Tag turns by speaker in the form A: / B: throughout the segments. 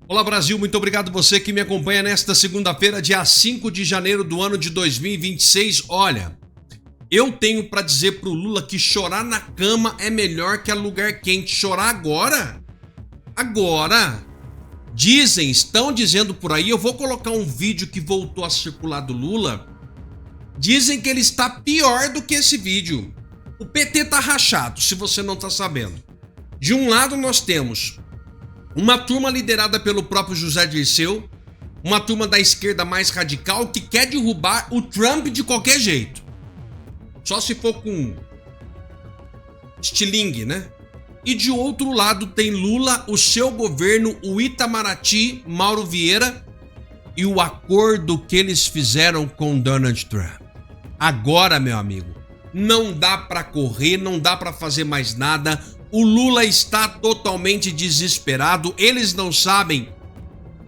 A: Olá Brasil, muito obrigado você que me acompanha nesta segunda-feira, dia 5 de janeiro do ano de 2026. Olha, eu tenho para dizer pro Lula que chorar na cama é melhor que a lugar quente. Chorar agora? Agora? Estão dizendo por aí, eu vou colocar um vídeo que voltou a circular do Lula. Dizem que ele está pior do que esse vídeo. O PT tá rachado, se você não tá sabendo. De um lado nós temos uma turma liderada pelo próprio José Dirceu, uma turma da esquerda mais radical que quer derrubar o Trump de qualquer jeito. Só se for com estilingue, né? E de outro lado tem Lula, o seu governo, o Itamaraty, Mauro Vieira e o acordo que eles fizeram com Donald Trump. Agora, meu amigo, não dá pra correr, não dá pra fazer mais nada. O Lula está totalmente desesperado. Eles não sabem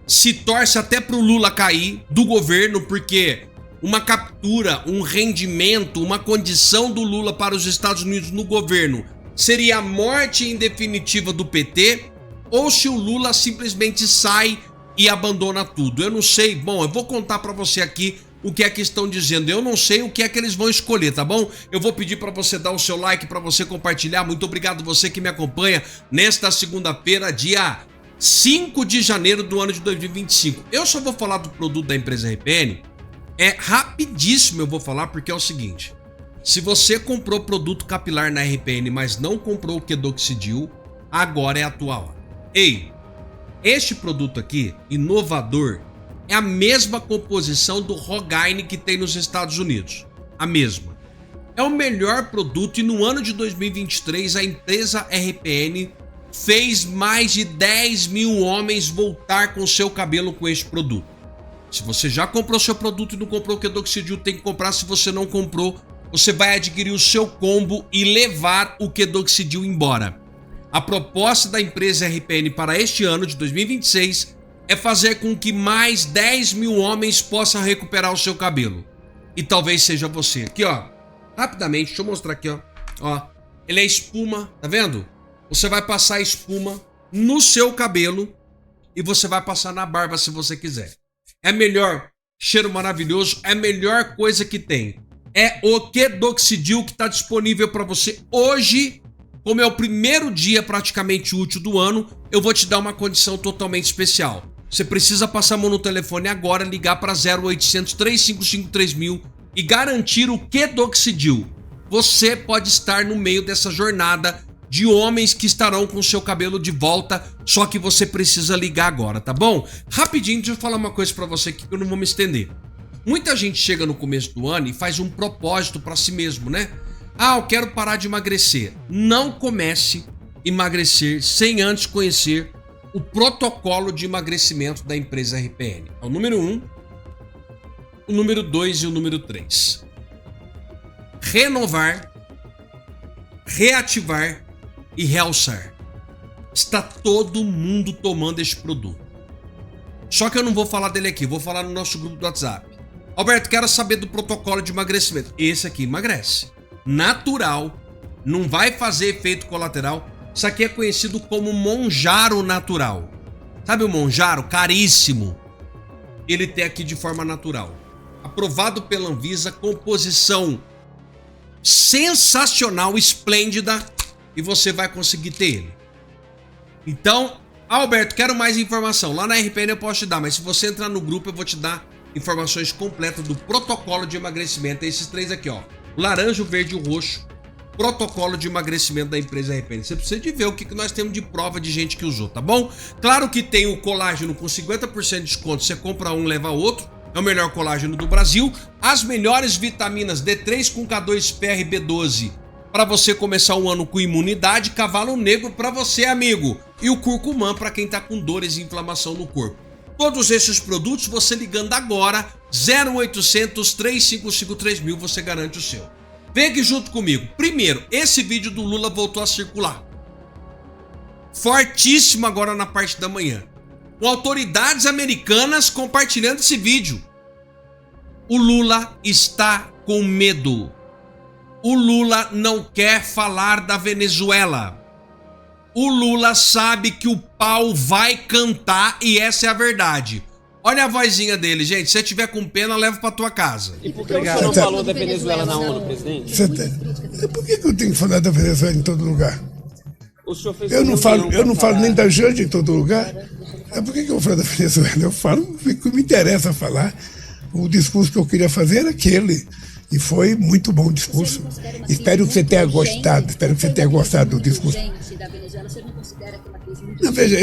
A: se torce até pro Lula cair do governo, porque uma captura, um rendimento, uma condição do Lula para os Estados Unidos no governo seria a morte em definitiva do PT, ou se o Lula simplesmente sai e abandona tudo. Eu não sei. Bom, eu vou contar para você aqui o que é que estão dizendo. Eu não sei o que é que eles vão escolher, tá bom? Eu vou pedir para você dar o seu like, para você compartilhar. Muito obrigado você que me acompanha nesta segunda-feira, dia 5 de janeiro do ano de 2025. Eu só vou falar do produto da empresa RPN. É rapidíssimo eu vou falar, porque é o seguinte. Se você comprou produto capilar na RPN, mas não comprou o Quedoxidil, agora é a tua hora. Ei, este produto aqui, inovador, é a mesma composição do Rogaine que tem nos Estados Unidos. A mesma. É o melhor produto e no ano de 2023 a empresa RPN fez mais de 10 mil homens voltar com seu cabelo com este produto. Se você já comprou seu produto e não comprou o Quedoxidil, tem que comprar. Se você não comprou, você vai adquirir o seu combo e levar o Quedoxidil embora. A proposta da empresa RPN para este ano de 2026 é fazer com que mais 10 mil homens possam recuperar o seu cabelo. E talvez seja você. Aqui, ó. Rapidamente, deixa eu mostrar aqui, ó. Ó, ele é espuma, tá vendo? Você vai passar espuma no seu cabelo e você vai passar na barba se você quiser. É melhor, cheiro maravilhoso, é a melhor coisa que tem. É o Quedoxidil que está disponível para você hoje. Como é o primeiro dia praticamente útil do ano, eu vou te dar uma condição totalmente especial. Você precisa passar a mão no telefone agora, ligar para 0800 355 3000 e garantir o Quedoxidil. Você pode estar no meio dessa jornada de homens que estarão com seu cabelo de volta, só que você precisa ligar agora, tá bom? Rapidinho, deixa eu falar uma coisa para você aqui que eu não vou me estender. Muita gente chega no começo do ano e faz um propósito para si mesmo, né? Ah, eu quero parar de emagrecer. Não comece a emagrecer sem antes conhecer o protocolo de emagrecimento da empresa RPN. É o número 1, o número 2 e o número 3. Renovar, reativar e realçar. Está todo mundo tomando este produto. Só que eu não vou falar dele aqui, vou falar no nosso grupo do WhatsApp. Alberto, quero saber do protocolo de emagrecimento. Esse aqui emagrece. Natural, não vai fazer efeito colateral. Isso aqui é conhecido como Monjaro natural. Sabe o Monjaro? Caríssimo. Ele tem aqui de forma natural. Aprovado pela Anvisa, composição sensacional, esplêndida, e você vai conseguir ter ele. Então, Alberto, quero mais informação. Lá na RPN eu posso te dar, mas se você entrar no grupo eu vou te dar informações completas do protocolo de emagrecimento. Esses três aqui, ó. O laranja, o verde e o roxo. Protocolo de emagrecimento da empresa RPN. Você precisa de ver o que nós temos de prova de gente que usou, tá bom? Claro que tem o colágeno com 50% de desconto. Você compra um, leva outro. É o melhor colágeno do Brasil. As melhores vitaminas D3 com K2, PR, B12 para você começar o ano com imunidade. Cavalo negro para você, amigo. E o curcumã para quem tá com dores e inflamação no corpo. Todos esses produtos, você ligando agora, 0800 355 3000, você garante o seu. Vem aqui junto comigo. Primeiro, esse vídeo do Lula voltou a circular. Fortíssimo agora na parte da manhã. Com autoridades americanas compartilhando esse vídeo. O Lula está com medo. O Lula não quer falar da Venezuela. O Lula sabe que o pau vai cantar e essa é a verdade. Olha a vozinha dele, gente. Se você tiver com pena, leva pra tua casa.
B: E por que o senhor não falou da Venezuela na ONU, presidente?
C: Por que eu tenho que falar da Venezuela em todo lugar?
B: O senhor fez
C: Eu não falo nem da Janja em todo lugar. Por que eu vou falar da Venezuela? Eu falo o que me interessa falar. O discurso que eu queria fazer era aquele. E foi muito bom o discurso. Espero que você tenha gostado do discurso. Não, veja,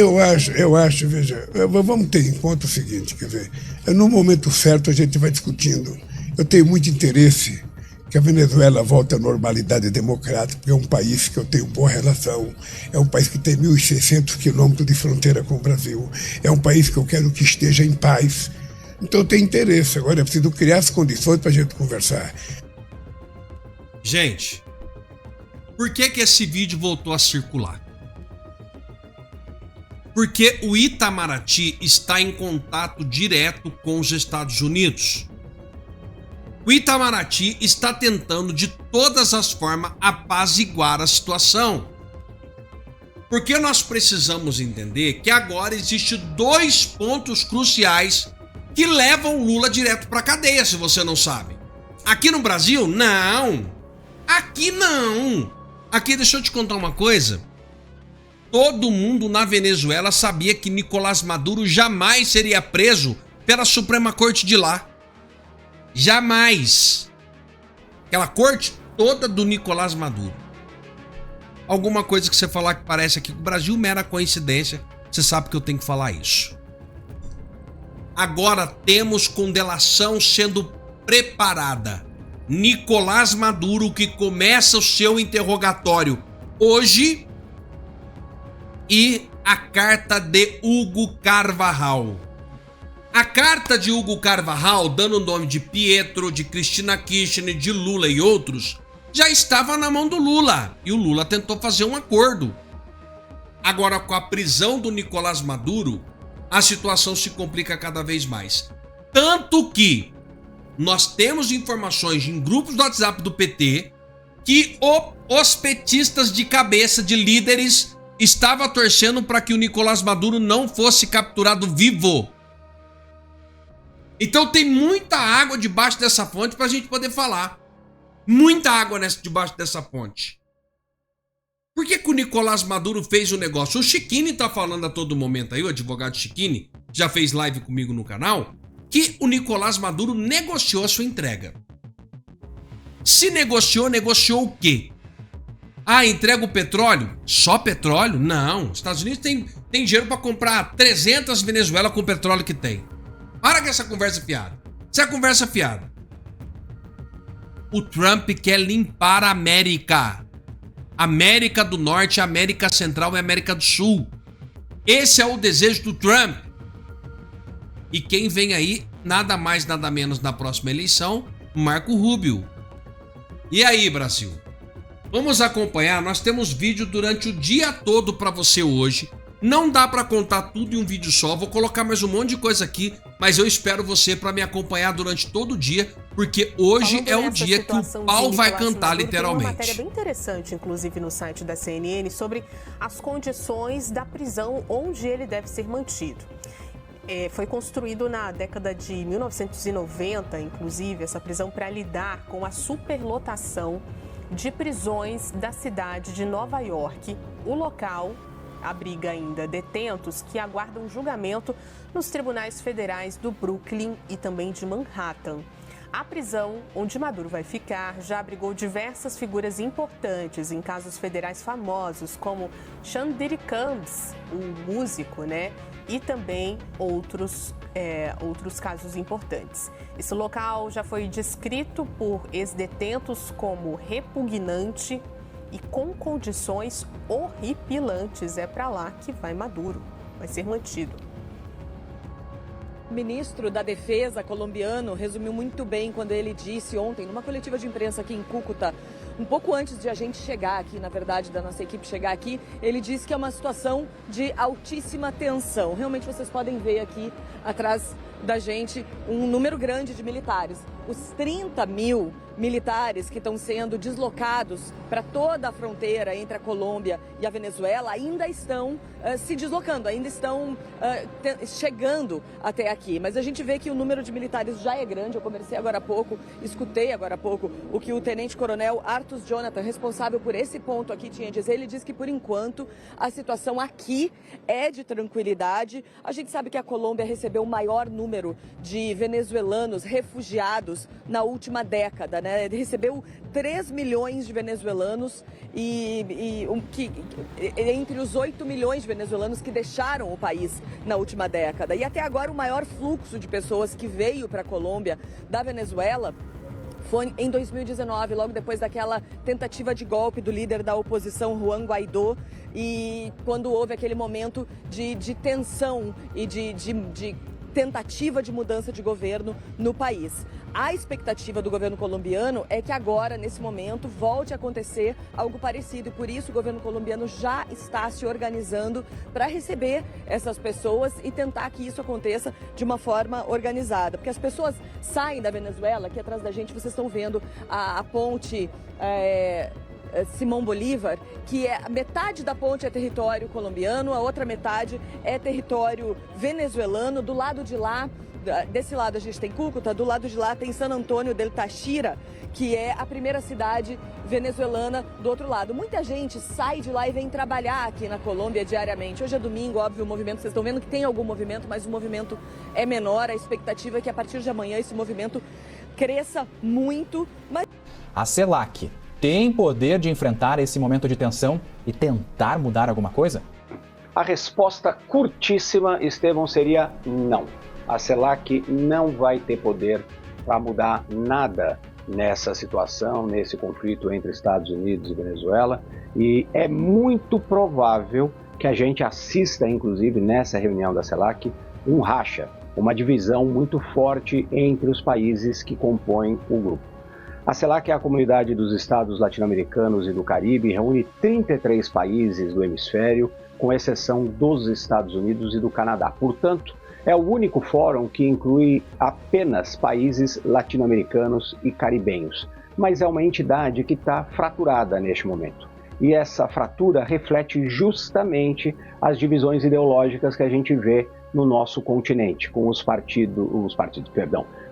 C: vamos ter em conta o seguinte, quer ver, no momento certo a gente vai discutindo. Eu tenho muito interesse que a Venezuela volte à normalidade democrática, porque é um país que eu tenho boa relação, é um país que tem 1.600 quilômetros de fronteira com o Brasil, é um país que eu quero que esteja em paz. Então eu tenho interesse, agora é preciso criar as condições para a gente conversar.
A: Gente, por que esse vídeo voltou a circular? Porque o Itamaraty está em contato direto com os Estados Unidos. O Itamaraty está tentando de todas as formas apaziguar a situação. Porque nós precisamos entender que agora existem 2 pontos cruciais que levam Lula direto para a cadeia, se você não sabe. Aqui no Brasil, não. Aqui não. Aqui, deixa eu te contar uma coisa. Todo mundo na Venezuela sabia que Nicolás Maduro jamais seria preso pela Suprema Corte de lá. Jamais. Aquela corte toda do Nicolás Maduro. Alguma coisa que você falar que parece aqui com o Brasil, mera coincidência, você sabe que eu tenho que falar isso. Agora temos com delação sendo preparada. Nicolás Maduro, que começa o seu interrogatório hoje, e a carta de Hugo Carvajal. A carta de Hugo Carvajal, dando o nome de Pietro, de Cristina Kirchner, de Lula e outros, já estava na mão do Lula. E o Lula tentou fazer um acordo. Agora, com a prisão do Nicolás Maduro, a situação se complica cada vez mais. Tanto que nós temos informações em grupos do WhatsApp do PT que os petistas de cabeça, de líderes, estavam torcendo para que o Nicolás Maduro não fosse capturado vivo. Então tem muita água debaixo dessa fonte para a gente poder falar. Muita água debaixo dessa fonte. Por que o Nicolás Maduro fez o negócio? O Chiquini tá falando a todo momento aí, o advogado Chiquini, já fez live comigo no canal, que o Nicolás Maduro negociou a sua entrega. Se negociou o quê? Ah, entrega o petróleo? Só petróleo? Não. Os Estados Unidos tem dinheiro para comprar 300 Venezuela com o petróleo que tem. Para com essa conversa fiada. Isso é conversa fiada. O Trump quer limpar a América. América do Norte, América Central e América do Sul. Esse é o desejo do Trump. E quem vem aí, nada mais, nada menos na próxima eleição, Marco Rubio. E aí, Brasil? Vamos acompanhar, nós temos vídeo durante o dia todo para você hoje. Não dá para contar tudo em um vídeo só, vou colocar mais um monte de coisa aqui, mas eu espero você para me acompanhar durante todo o dia, porque hoje é o dia que o pau vai cantar, literalmente.
D: Tem uma matéria bem interessante, inclusive no site da CNN, sobre as condições da prisão onde ele deve ser mantido. Foi construído na década de 1990, inclusive, essa prisão para lidar com a superlotação de prisões da cidade de Nova York. O local abriga ainda detentos que aguardam julgamento nos tribunais federais do Brooklyn e também de Manhattan. A prisão onde Maduro vai ficar já abrigou diversas figuras importantes em casos federais famosos, como Chandiri Combs, o músico, né? E também outros casos importantes. Esse local já foi descrito por ex-detentos como repugnante e com condições horripilantes. É para lá que vai Maduro, vai ser mantido.
E: O ministro da Defesa colombiano resumiu muito bem quando ele disse ontem, numa coletiva de imprensa aqui em Cúcuta, um pouco antes de a gente chegar aqui, na verdade, da nossa equipe chegar aqui, ele disse que é uma situação de altíssima tensão. Realmente vocês podem ver aqui atrás da gente um número grande de militares. os 30 mil militares que estão sendo deslocados para toda a fronteira entre a Colômbia e a Venezuela ainda estão se deslocando, ainda estão chegando até aqui. Mas a gente vê que o número de militares já é grande. Eu conversei agora há pouco, escutei agora há pouco o que o tenente-coronel Arthur Jonathan, responsável por esse ponto aqui, tinha a dizer. Ele diz que, por enquanto, a situação aqui é de tranquilidade. A gente sabe que a Colômbia recebeu o maior número de venezuelanos refugiados na última década, né? Ele recebeu 3 milhões de venezuelanos entre os 8 milhões de venezuelanos que deixaram o país na última década. E até agora o maior fluxo de pessoas que veio para a Colômbia da Venezuela foi em 2019, logo depois daquela tentativa de golpe do líder da oposição, Juan Guaidó, e quando houve aquele momento de tensão e de tentativa de mudança de governo no país. A expectativa do governo colombiano é que agora, nesse momento, volte a acontecer algo parecido. E por isso o governo colombiano já está se organizando para receber essas pessoas e tentar que isso aconteça de uma forma organizada. Porque as pessoas saem da Venezuela, aqui atrás da gente vocês estão vendo a ponte Simão Bolívar, que é metade da ponte é território colombiano, a outra metade é território venezuelano. Do lado de lá, desse lado a gente tem Cúcuta, do lado de lá tem San Antonio del Táchira, que é a primeira cidade venezuelana do outro lado. Muita gente sai de lá e vem trabalhar aqui na Colômbia diariamente. Hoje é domingo, óbvio, o movimento, vocês estão vendo que tem algum movimento, mas o movimento é menor. A expectativa é que a partir de amanhã esse movimento cresça muito.
F: A CELAC tem poder de enfrentar esse momento de tensão e tentar mudar alguma coisa?
G: A resposta curtíssima, Estevão, seria não. A CELAC não vai ter poder para mudar nada nessa situação, nesse conflito entre Estados Unidos e Venezuela, e é muito provável que a gente assista, inclusive, nessa reunião da CELAC, um racha, uma divisão muito forte entre os países que compõem o grupo. A CELAC é a comunidade dos estados latino-americanos e do Caribe, reúne 33 países do hemisfério, com exceção dos Estados Unidos e do Canadá. Portanto, é o único fórum que inclui apenas países latino-americanos e caribenhos, mas é uma entidade que está fraturada neste momento. E essa fratura reflete justamente as divisões ideológicas que a gente vê no nosso continente, com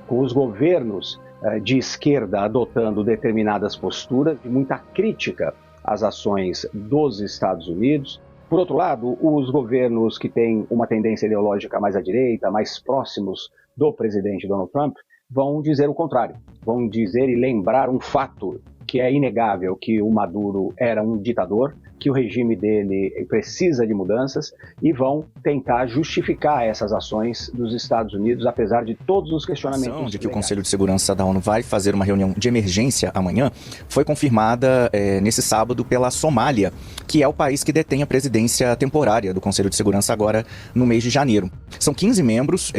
G: com os governos de esquerda adotando determinadas posturas e muita crítica às ações dos Estados Unidos. Por outro lado, os governos que têm uma tendência ideológica mais à direita, mais próximos do presidente Donald Trump, vão dizer o contrário. Vão dizer e lembrar um fato que é inegável, que o Maduro era um ditador, que o regime dele precisa de mudanças, e vão tentar justificar essas ações dos Estados Unidos, apesar de todos os questionamentos.
F: De que o Conselho de Segurança da ONU vai fazer uma reunião de emergência amanhã foi confirmada nesse sábado pela Somália, que é o país que detém a presidência temporária do Conselho de Segurança agora no mês de janeiro. São 15 membros,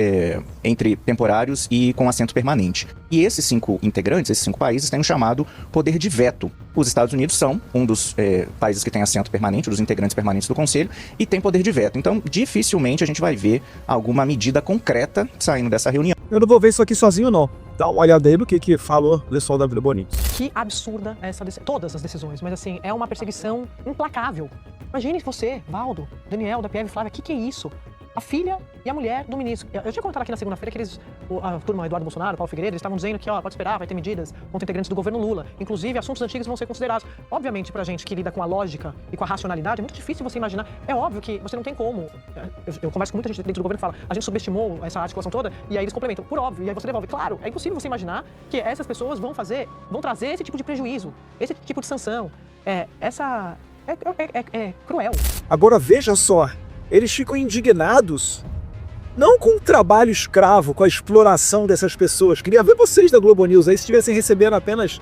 F: entre temporários e com assento permanente. E esses 5 integrantes, esses 5 países, têm o chamado poder de veto. Os Estados Unidos são um dos países que tem assento permanente, dos integrantes permanentes do Conselho, e tem poder de veto. Então, dificilmente a gente vai ver alguma medida concreta saindo dessa reunião.
H: Eu não vou ver isso aqui sozinho, não. Dá uma olhada aí no que falou o pessoal da Vila Bonito.
I: Que absurda todas as decisões, mas assim, é uma perseguição implacável. Imagine você, Valdo, Daniel, da Pieve, Flávia, o que é isso? A filha e a mulher do ministro. Eu tinha contado aqui na segunda-feira que a turma Eduardo Bolsonaro, Paulo Figueiredo, eles estavam dizendo que, pode esperar, vai ter medidas contra integrantes do governo Lula. Inclusive, assuntos antigos vão ser considerados. Obviamente, pra gente que lida com a lógica e com a racionalidade, é muito difícil você imaginar. É óbvio que você não tem como. Eu converso com muita gente dentro do governo e falo, a gente subestimou essa articulação toda, e aí eles complementam. Por óbvio, e aí você devolve. Claro, é impossível você imaginar que essas pessoas vão trazer esse tipo de prejuízo, esse tipo de sanção. É cruel.
H: Agora, veja só, eles ficam indignados não com o trabalho escravo, com a exploração dessas pessoas. Queria ver vocês da Globo News aí se estivessem recebendo apenas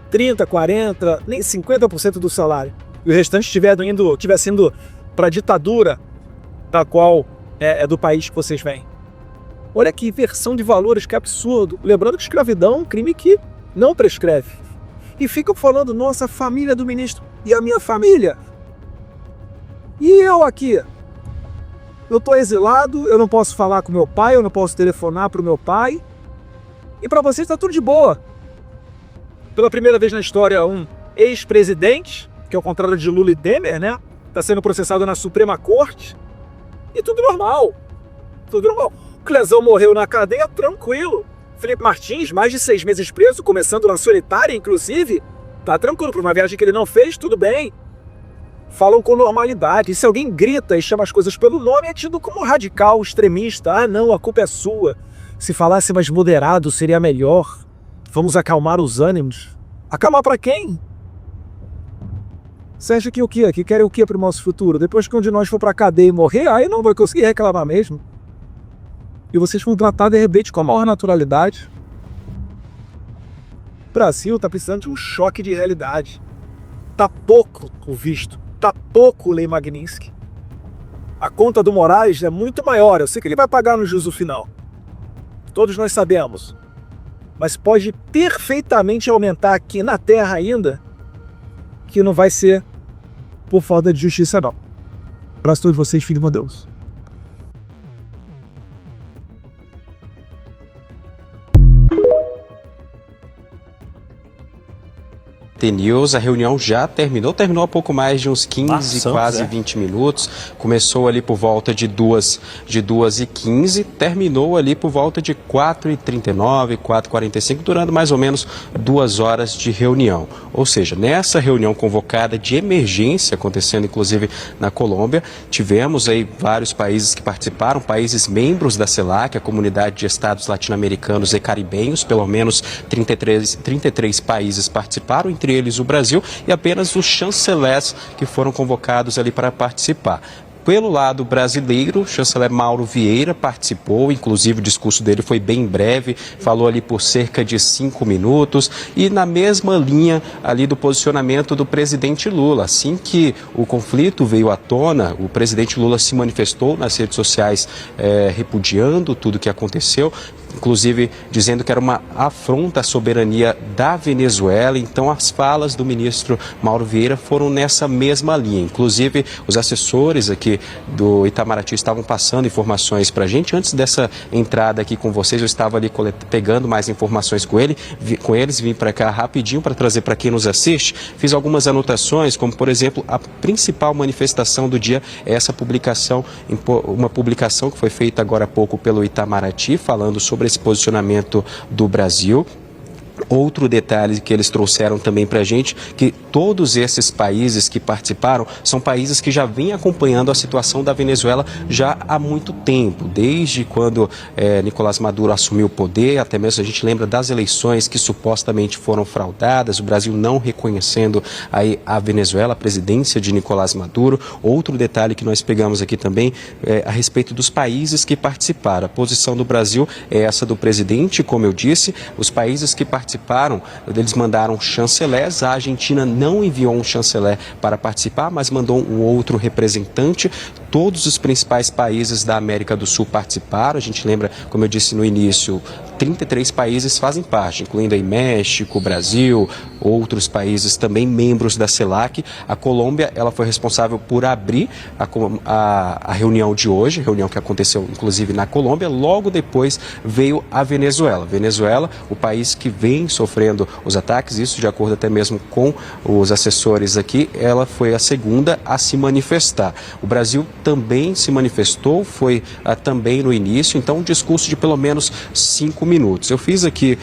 H: 30, 40, nem 50% do salário. E o restante estivesse indo para a ditadura da qual é do país que vocês vêm. Olha que inversão de valores, que absurdo. Lembrando que escravidão é um crime que não prescreve. E ficam falando, nossa, a família do ministro. E a minha família? E eu aqui? Eu estou exilado, eu não posso falar com meu pai, eu não posso telefonar para o meu pai. E para vocês tá tudo de boa. Pela primeira vez na história, um ex-presidente, que ao contrário de Lula e Temer, né, tá sendo processado na Suprema Corte. E tudo normal. Tudo normal. O Clezão morreu na cadeia, tranquilo. Felipe Martins, mais de 6 meses preso, começando na solitária, inclusive. Tá tranquilo, por uma viagem que ele não fez, tudo bem. Falam com normalidade. E se alguém grita e chama as coisas pelo nome, é tido como radical, extremista. Ah, não, a culpa é sua. Se falasse mais moderado, seria melhor. Vamos acalmar os ânimos. Acalmar pra quem? Você acha que o quê? Que querem o quê pro nosso futuro? Depois que um de nós for pra cadeia e morrer, aí não vai conseguir reclamar mesmo. E vocês vão tratar de repente com a maior naturalidade. O Brasil tá precisando de um choque de realidade. Tá pouco o visto. Tá pouco o Lei Magnitsky. A conta do Moraes é muito maior. Eu sei que ele vai pagar no juízo final. Todos nós sabemos. Mas pode perfeitamente aumentar aqui na Terra ainda, que não vai ser por falta de justiça, não. Abraço a todos vocês, filho de Deus.
J: News, a reunião já terminou há pouco mais de uns 15, quase 20 minutos. Começou ali por volta de 2h15, terminou ali por volta de 4h39, 4h45, durando mais ou menos 2 horas de reunião. Ou seja, nessa reunião convocada de emergência, acontecendo inclusive na Colômbia, tivemos aí vários países que participaram, países membros da CELAC, a Comunidade de Estados Latino-Americanos e Caribenhos, pelo menos 33 países participaram, entre eles o Brasil, e apenas os chanceleres que foram convocados ali para participar. Pelo lado brasileiro, o chanceler Mauro Vieira participou, inclusive o discurso dele foi bem breve, falou ali por cerca de 5 minutos, e na mesma linha ali do posicionamento do presidente Lula. Assim que o conflito veio à tona, o presidente Lula se manifestou nas redes sociais repudiando tudo o que aconteceu, inclusive dizendo que era uma afronta à soberania da Venezuela. Então as falas do ministro Mauro Vieira foram nessa mesma linha. Inclusive os assessores aqui do Itamaraty estavam passando informações para a gente. Antes dessa entrada aqui com vocês, eu estava ali pegando mais informações com eles, vim para cá rapidinho para trazer para quem nos assiste. Fiz algumas anotações, como por exemplo, a principal manifestação do dia é essa publicação, uma publicação que foi feita agora há pouco pelo Itamaraty, falando sobre esse posicionamento do Brasil. Outro detalhe que eles trouxeram também para a gente, que todos esses países que participaram são países que já vêm acompanhando a situação da Venezuela já há muito tempo, desde quando Nicolás Maduro assumiu o poder, até mesmo a gente lembra das eleições que supostamente foram fraudadas, o Brasil não reconhecendo aí a Venezuela, a presidência de Nicolás Maduro. Outro detalhe que nós pegamos aqui também é a respeito dos países que participaram. A posição do Brasil é essa do presidente, como eu disse. Os países que participaram, eles mandaram chanceleres. A Argentina não enviou um chanceler para participar, mas mandou um outro representante. Todos os principais países da América do Sul participaram. A gente lembra, como eu disse no início, 33 países fazem parte, incluindo aí México, Brasil, outros países também membros da CELAC. A Colômbia, ela foi responsável por abrir a reunião de hoje, reunião que aconteceu inclusive na Colômbia. Logo depois veio a Venezuela. Venezuela, o país que vem sofrendo os ataques, isso de acordo até mesmo com os assessores aqui, ela foi a segunda a se manifestar. O Brasil também se manifestou, foi também no início, então um discurso de pelo menos 5 minutos. Eu fiz aqui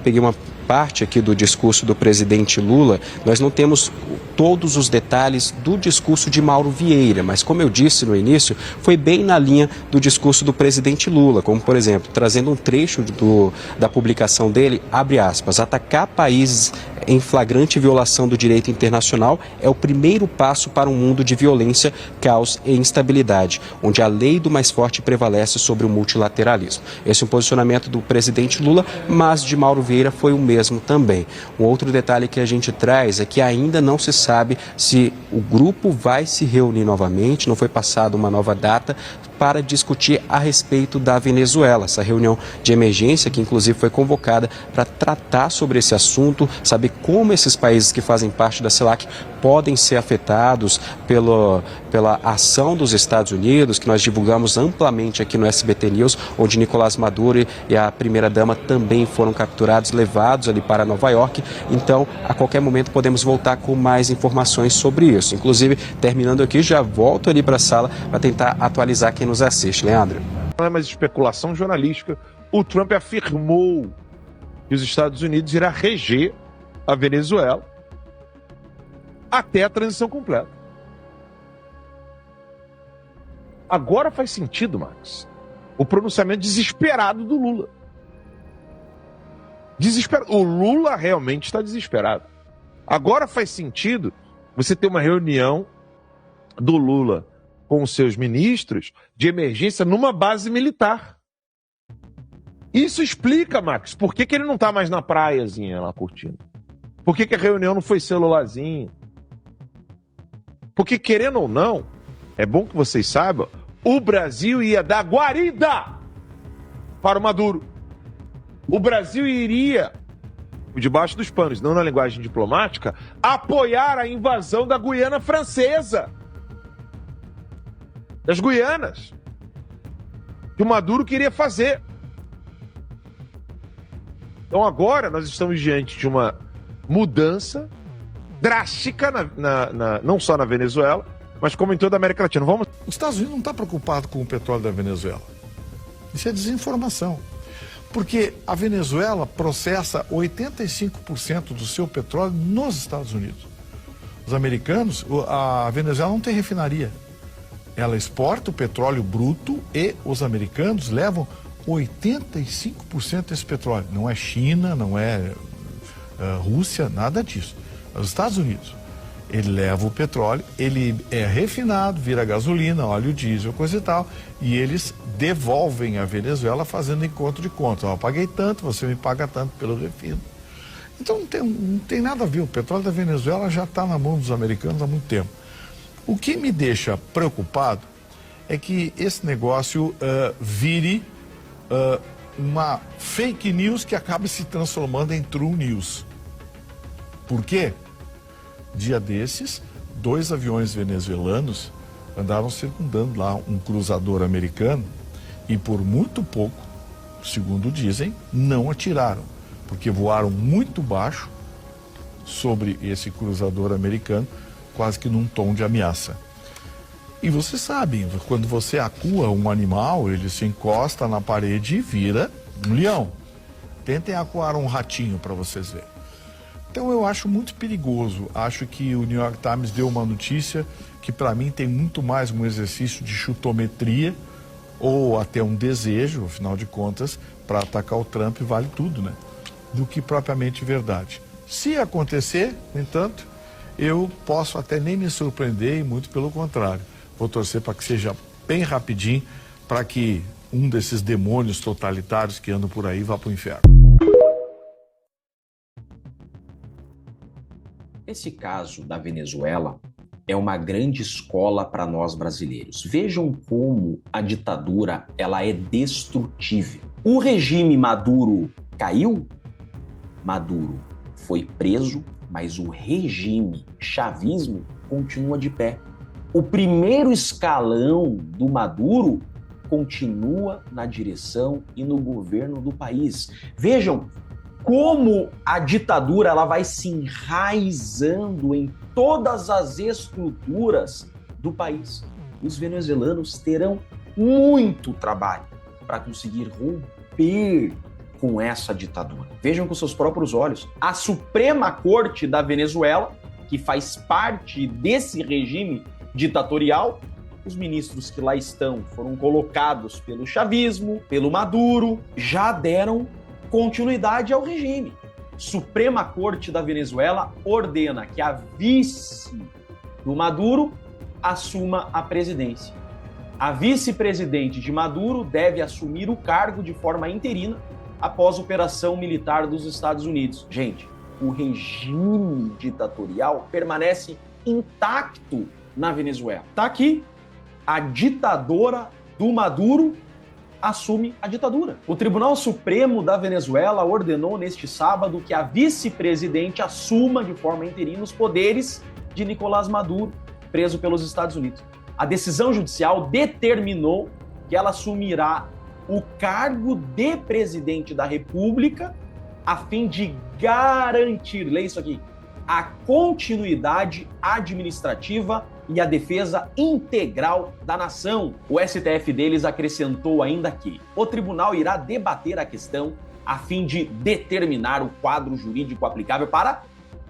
J: peguei uma parte aqui do discurso do presidente Lula. Nós não temos todos os detalhes do discurso de Mauro Vieira, mas como eu disse no início, foi bem na linha do discurso do presidente Lula, como por exemplo, trazendo um trecho da publicação dele, abre aspas, atacar países em flagrante violação do direito internacional é o primeiro passo para um mundo de violência, caos e instabilidade, onde a lei do mais forte prevalece sobre o multilateralismo. Esse é um posicionamento do presidente Lula, mas de Mauro Vieira foi o mesmo também. Um outro detalhe que a gente traz é que ainda não se sabe se o grupo vai se reunir novamente, não foi passada uma nova data. para discutir a respeito da Venezuela. Essa reunião de emergência, que inclusive foi convocada para tratar sobre esse assunto, saber como esses países que fazem parte da CELAC podem ser afetados pela ação dos Estados Unidos, que nós divulgamos amplamente aqui no SBT News, onde Nicolás Maduro e a primeira-dama também foram capturados, levados ali para Nova York. Então, a qualquer momento podemos voltar com mais informações sobre isso. Inclusive, terminando aqui, já volto ali para a sala para tentar atualizar quem nos assiste. Leandro.
K: Não é mais especulação jornalística. O Trump afirmou que os Estados Unidos irá reger a Venezuela até a transição completa. Agora faz sentido, Max, o pronunciamento desesperado do Lula. O Lula realmente está desesperado. Agora faz sentido você ter uma reunião do Lula com os seus ministros de emergência numa base militar. Isso explica, Max, por que ele não está mais na praiazinha lá curtindo. Por que a reunião não foi celularzinho? Porque, querendo ou não, é bom que vocês saibam, o Brasil ia dar guarida para o Maduro. O Brasil iria, debaixo dos panos, não na linguagem diplomática, apoiar a invasão da Guiana Francesa. Das Guianas. Que o Maduro queria fazer. Então agora nós estamos diante de uma mudança drástica, não só na Venezuela, mas como em toda a América Latina.
L: Os Estados Unidos não está preocupado com o petróleo da Venezuela. Isso é desinformação. Porque a Venezuela processa 85% do seu petróleo nos Estados Unidos. Os americanos, a Venezuela não tem refinaria. Ela exporta o petróleo bruto e os americanos levam 85% desse petróleo. Não é China, não é Rússia, nada disso. Os Estados Unidos, ele leva o petróleo, ele é refinado, vira gasolina, óleo diesel, coisa e tal, e eles devolvem a Venezuela fazendo encontro de contas. Eu paguei tanto, você me paga tanto pelo refino. Então não tem nada a ver, o petróleo da Venezuela já está na mão dos americanos há muito tempo. O que me deixa preocupado é que esse negócio vire uma fake news que acaba se transformando em true news. Por quê? Dia desses, 2 aviões venezuelanos andaram circundando lá um cruzador americano e por muito pouco, segundo dizem, não atiraram, porque voaram muito baixo sobre esse cruzador americano, quase que num tom de ameaça. E vocês sabem, quando você acua um animal, ele se encosta na parede e vira um leão. Tentem acuar um ratinho para vocês verem. Então eu acho muito perigoso. Acho que o New York Times deu uma notícia que para mim tem muito mais um exercício de chutometria ou até um desejo, afinal de contas, para atacar o Trump vale tudo, né? Do que propriamente verdade. Se acontecer, no entanto, eu posso até nem me surpreender e muito pelo contrário. Vou torcer para que seja bem rapidinho, para que um desses demônios totalitários que andam por aí vá para o inferno.
M: Esse caso da Venezuela é uma grande escola para nós brasileiros. Vejam como a ditadura ela é destrutível. O regime Maduro caiu, Maduro foi preso, mas o regime chavismo continua de pé. O primeiro escalão do Maduro continua na direção e no governo do país. Vejam como a ditadura ela vai se enraizando em todas as estruturas do país. Os venezuelanos terão muito trabalho para conseguir romper com essa ditadura. Vejam com seus próprios olhos. A Suprema Corte da Venezuela, que faz parte desse regime ditatorial, os ministros que lá estão foram colocados pelo chavismo, pelo Maduro, já deram continuidade ao regime. Suprema Corte da Venezuela ordena que a vice do Maduro assuma a presidência. A vice-presidente de Maduro deve assumir o cargo de forma interina após a operação militar dos Estados Unidos. Gente, o regime ditatorial permanece intacto na Venezuela. Tá aqui a ditadora do Maduro assume a ditadura. O Tribunal Supremo da Venezuela ordenou neste sábado que a vice-presidente assuma de forma interina os poderes de Nicolás Maduro, preso pelos Estados Unidos. A decisão judicial determinou que ela assumirá o cargo de presidente da República a fim de garantir, leia isso aqui, a continuidade administrativa e a defesa integral da nação. O STF deles acrescentou ainda que o tribunal irá debater a questão a fim de determinar o quadro jurídico aplicável para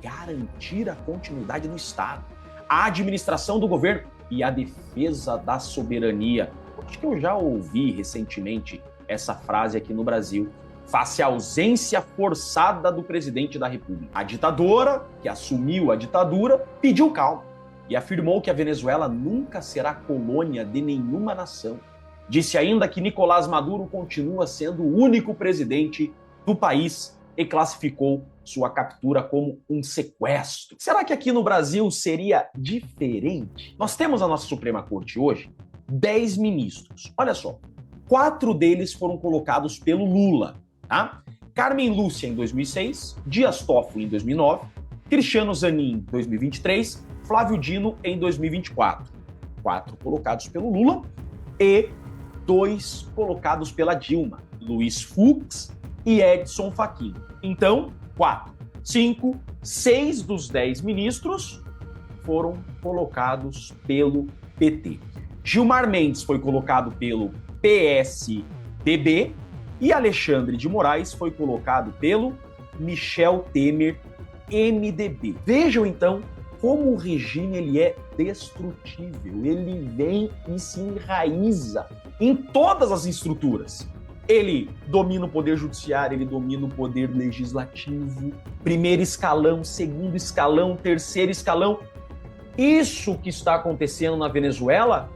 M: garantir a continuidade do Estado, a administração do governo e a defesa da soberania. Acho que eu já ouvi recentemente essa frase aqui no Brasil, face à ausência forçada do presidente da República. A ditadora, que assumiu a ditadura, pediu calma e afirmou que a Venezuela nunca será colônia de nenhuma nação. Disse ainda que Nicolás Maduro continua sendo o único presidente do país e classificou sua captura como um sequestro. Será que aqui no Brasil seria diferente? Nós temos a nossa Suprema Corte hoje 10 ministros. Olha só, 4 deles foram colocados pelo Lula, tá? Carmen Lúcia em 2006, Dias Toffoli em 2009, Cristiano Zanin em 2023, Flávio Dino em 2024. 4 colocados pelo Lula e 2 colocados pela Dilma, Luiz Fux e Edson Fachin. Então, 4, 5, 6 dos 10 ministros foram colocados pelo PT. Gilmar Mendes foi colocado pelo PSDB e Alexandre de Moraes foi colocado pelo Michel Temer, MDB. Vejam então como o regime ele é destrutível, ele vem e se enraiza em todas as estruturas. Ele domina o poder judiciário, ele domina o poder legislativo, primeiro escalão, segundo escalão, terceiro escalão. Isso que está acontecendo na Venezuela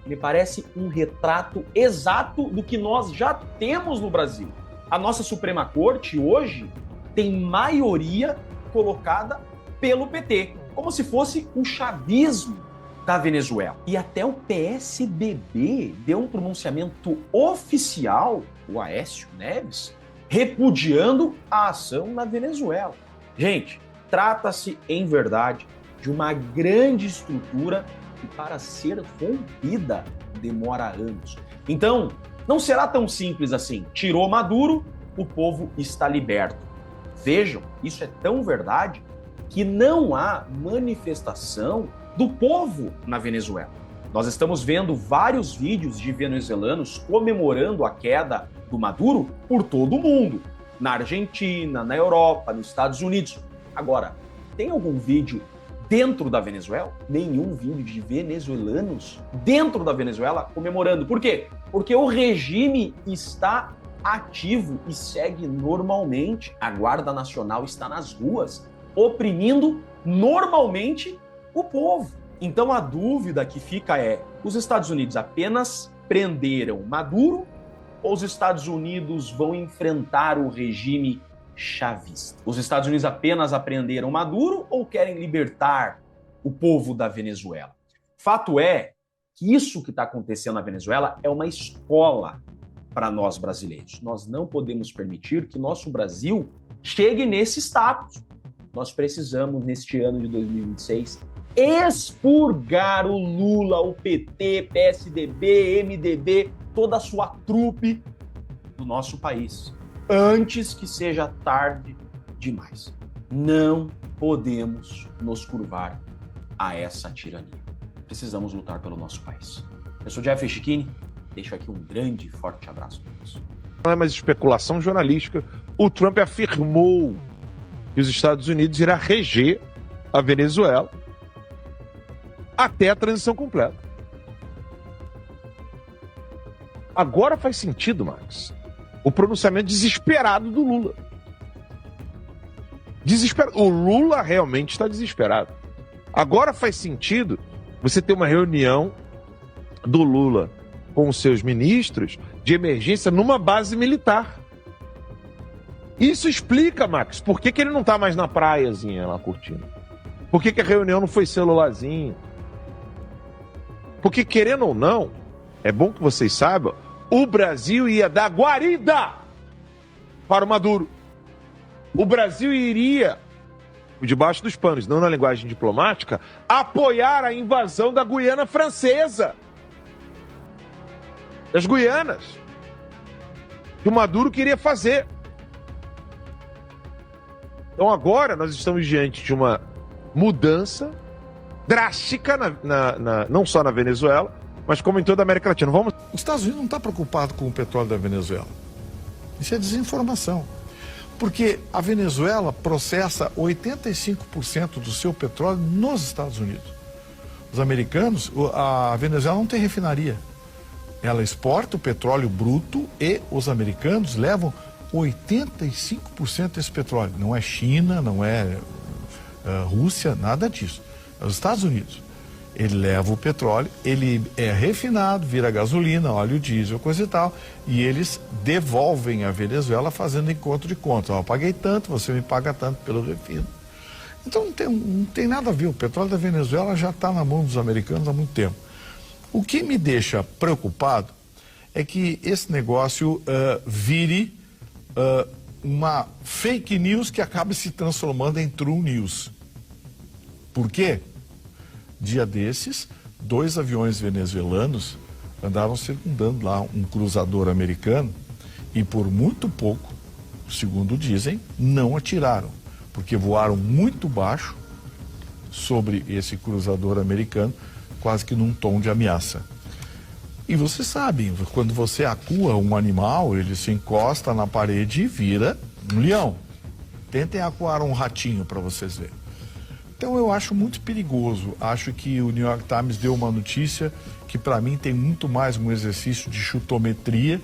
M: me parece um retrato exato do que nós já temos no Brasil. A nossa Suprema Corte hoje tem maioria colocada pelo PT, como se fosse um chavismo da Venezuela. E até o PSDB deu um pronunciamento oficial, o Aécio Neves, repudiando a ação na Venezuela. Gente, trata-se, em verdade, de uma grande estrutura que, para ser rompida, demora anos. Então, não será tão simples assim. Tirou Maduro, o povo está liberto. Vejam, isso é tão verdade que não há manifestação do povo na Venezuela. Nós estamos vendo vários vídeos de venezuelanos comemorando a queda do Maduro por todo o mundo. Na Argentina, na Europa, nos Estados Unidos. Agora, tem algum vídeo dentro da Venezuela? Nenhum vídeo de venezuelanos dentro da Venezuela comemorando. Por quê? Porque o regime está ativo e segue normalmente. A Guarda Nacional está nas ruas, oprimindo normalmente o povo. Então a dúvida que fica é: os Estados Unidos apenas prenderam Maduro ou os Estados Unidos vão enfrentar o regime chavista? Os Estados Unidos apenas prenderam Maduro ou querem libertar o povo da Venezuela? Fato é que isso que está acontecendo na Venezuela é uma escola para nós brasileiros. Nós não podemos permitir que nosso Brasil chegue nesse status. Nós precisamos, neste ano de 2026, expurgar o Lula, o PT, PSDB, MDB, toda a sua trupe do nosso país, antes que seja tarde demais. Não podemos nos curvar a essa tirania. Precisamos lutar pelo nosso país. Eu sou Jeff Chiquini, deixo aqui um grande e forte abraço para todos.
K: Não é mais especulação jornalística. O Trump afirmou que os Estados Unidos irá reger a Venezuela até a transição completa. Agora faz sentido, Max, o pronunciamento desesperado do Lula. O Lula realmente está desesperado. Agora faz sentido você ter uma reunião do Lula com os seus ministros de emergência numa base militar. Isso explica, Max, por que ele não está mais na praiazinha lá curtindo. Por que a reunião não foi celularzinho. Porque, querendo ou não, é bom que vocês saibam, o Brasil ia dar guarida para o Maduro. O Brasil iria, debaixo dos panos, não na linguagem diplomática, apoiar a invasão da Guiana Francesa. Das Guianas. Que o Maduro queria fazer. Então agora nós estamos diante de uma mudança drástica, não só na Venezuela, mas como em toda a América Latina.
L: Os Estados Unidos não está preocupado com o petróleo da Venezuela. Isso é desinformação. Porque a Venezuela processa 85% do seu petróleo nos Estados Unidos. Os americanos, a Venezuela não tem refinaria. Ela exporta o petróleo bruto e os americanos levam 85% desse petróleo. Não é China, não é Rússia, nada disso. É os Estados Unidos. Ele leva o petróleo, ele é refinado, vira gasolina, óleo diesel, coisa e tal, e eles devolvem a Venezuela fazendo encontro de contas. Eu paguei tanto, você me paga tanto pelo refino. Então não tem nada a ver. O petróleo da Venezuela já está na mão dos americanos há muito tempo. O que me deixa preocupado é que esse negócio vire uma fake news que acaba se transformando em true news. Por quê? Dia desses, 2 aviões venezuelanos andaram circundando lá um cruzador americano e por muito pouco, segundo dizem, não atiraram, porque voaram muito baixo sobre esse cruzador americano, quase que num tom de ameaça. E vocês sabem, quando você acua um animal, ele se encosta na parede e vira um leão. Tentem acuar um ratinho para vocês verem. Então eu acho muito perigoso. Acho que o New York Times deu uma notícia que para mim tem muito mais um exercício de chutometria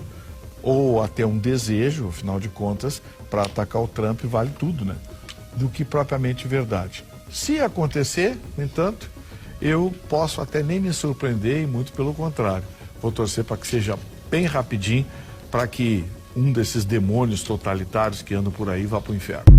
L: ou até um desejo, afinal de contas, para atacar o Trump vale tudo, né? Do que propriamente verdade. Se acontecer, no entanto, eu posso até nem me surpreender e muito pelo contrário. Vou torcer para que seja bem rapidinho, para que um desses demônios totalitários que andam por aí vá para o inferno.